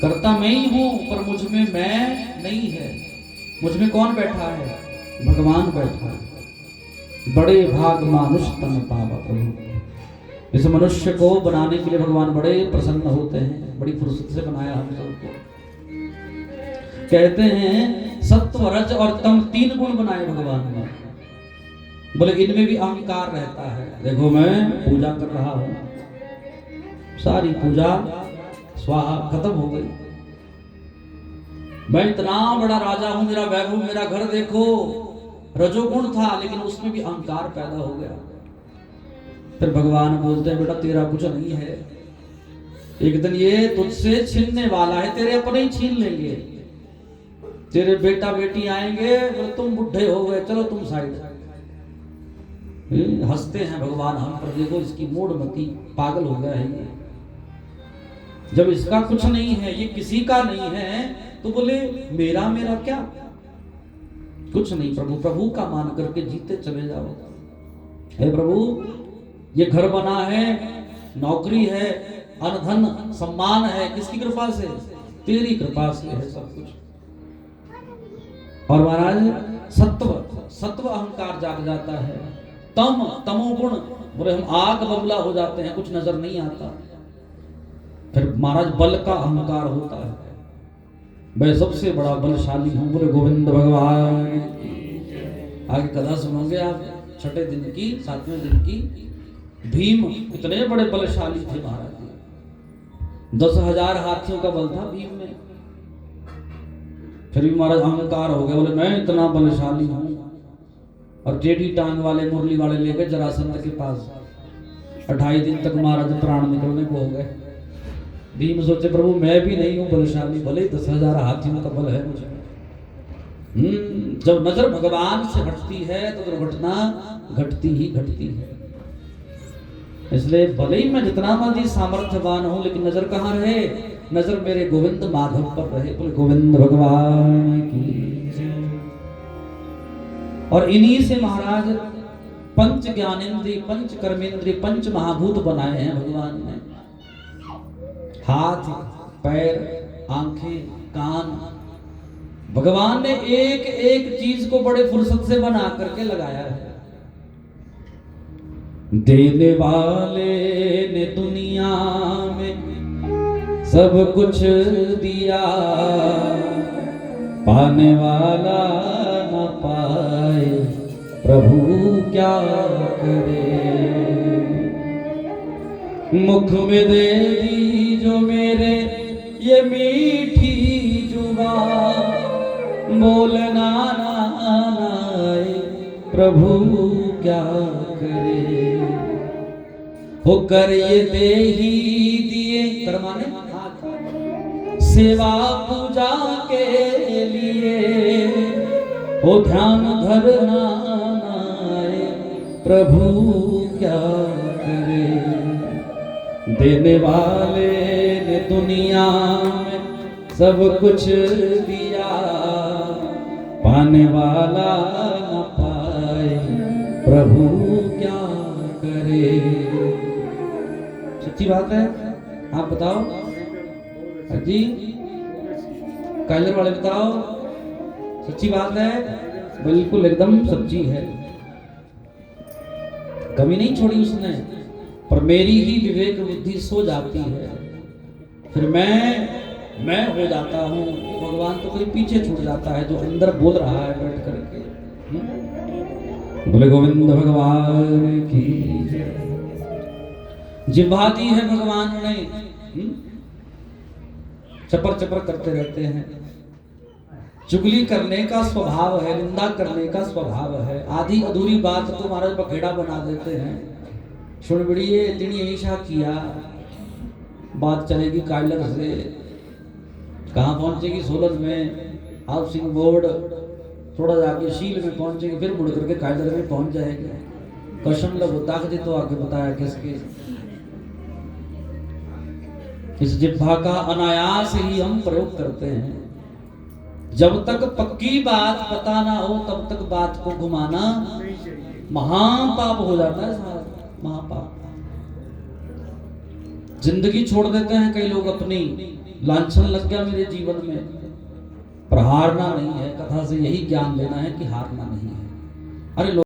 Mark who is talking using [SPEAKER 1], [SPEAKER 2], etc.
[SPEAKER 1] करता मैं ही हूं, पर मुझ में मैं नहीं है। मुझ में कौन बैठा है? भगवान बैठा है। बड़े भाग मानुष तन पावा प्रभु। इस मनुष्य को बनाने के लिए भगवान बड़े प्रसन्न होते हैं, बड़ी फुर्सत से बनाया हम सबको। कहते हैं सत्व रज और तम 3 गुण बनाए भगवान ने। बोले इनमें भी अहंकार रहता है। देखो मैं पूजा कर रहा हूं, सारी पूजा स्वाहा खत्म हो गई। मैं इतना बड़ा राजा हूं, मेरा वैभव, मेरा घर देखो। रजोगुण था लेकिन उसमें भी अहंकार पैदा हो गया। फिर भगवान बोलते हैं बेटा तेरा कुछ नहीं है, एक दिन ये तुझसे छीनने वाला है, तेरे अपने ही छीन लेंगे। तेरे बेटा बेटी आएंगे, बोले तुम बुढ़े हो गए, चलो तुम साइड। हंसते हैं भगवान हम पर, देखो इसकी मूढ़मती, पागल हो गया है ये। जब इसका कुछ नहीं है, ये किसी का नहीं है, तो बोले मेरा मेरा क्या? कुछ नहीं प्रभु, प्रभु का मान करके जीते चले जाओ। हे प्रभु ये घर बना है, नौकरी है, अनधन सम्मान है, किसकी कृपा से? तेरी कृपा से है सब कुछ। और महाराज सत्व अहंकार जाग जाता है। तमोगुण, बोले हम आग बबूला हो जाते हैं, कुछ नजर नहीं आता। फिर महाराज बल का अहंकार होता है, मैं सबसे बड़ा बलशाली हूं। बोले गोविंद भगवान। आगे कथा सुनोगे आप, 6ठे दिन की, 7वें दिन की। भीम इतने बड़े बलशाली थे महाराज, 10,000 हाथियों का बल था भीम में। फिर भी महाराज अहंकार हो गया, बोले मैं इतना बलशाली हूं। और टेढ़ी टांग वाले मुरली वाले ले गए जरासंध के पास। 28 दिन तक महाराज प्राण निकलने को हो गए। भीम सोचे प्रभु मैं भी नहीं हूं बलशाली, भले 10,000 हाथियों का बल है मुझे। जब नजर भगवान से हटती है तो दुर्घटना घटती ही घटती है। इसलिए भले ही मैं जितना मर्जी सामर्थ्यवान हूं, लेकिन नजर कहाँ रहे? नजर मेरे गोविंद माधव पर रहे। बोले गोविंद भगवान की जय। और इन्हीं से महाराज पंच ज्ञानेन्द्रिय, पंच कर्मेंद्रिय, पंच महाभूत बनाए हैं भगवान ने। हाथ, पैर, आंखें, कान, भगवान ने एक एक चीज को बड़े फुर्सत से बना करके लगाया है। देने वाले ने दुनिया में सब कुछ दिया, पाने वाला न पाए प्रभु क्या करे। मुख में दे दी जो मेरे ये मीठी जुबान, बोलना ना आए प्रभु क्या करे। होकर ये दे ही दिए, कर माने सेवा पूजा के लिए, हो ध्यान धरना आए प्रभु क्या करे। देने वाले ने दुनिया में सब कुछ दिया, पाने वाला न पाए प्रभु क्या करे। सच्ची बात है, आप बताओ जी, कायलर वाले बताओ, सच्ची बात है? बिल्कुल एकदम सच्ची है, कमी नहीं छोड़ी उसने। पर मेरी ही विवेक बुद्धि सो जाती है, फिर मैं हो जाता हूँ, भगवान तो कहीं पीछे छूट जाता है जो अंदर बोल रहा है बैठ करके। बोले गोविंद भगवान की जय। जिह्वा दी है भगवान ने, चपर चपर करते रहते हैं। चुगली करने का स्वभाव है, निंदा करने का स्वभाव है। आधी अधूरी बात तो महाराज बखेड़ा बना देते हैं। सुन बड़िए तिणी ऐसा किया, बात चलेगी कायलर से, कहाँ पहुंचेगी? सोलन में, हाउसिंग बोर्ड, थोड़ा जाके शील में पहुंचेगी, फिर मुड़ करके कायलर में पहुंच जाएगी। कसम लगो ताकत तो आके बताया किसके। इस जिह्वा का अनायास ही हम प्रयोग करते हैं। जब तक पक्की बात पता ना हो तब तक बात को घुमाना महापाप हो जाता है, महापाप। जिंदगी छोड़ देते हैं कई लोग, अपनी लांछन लग गया मेरे जीवन में, पर हारना नहीं है। कथा से यही ज्ञान लेना है कि हारना नहीं है। अरे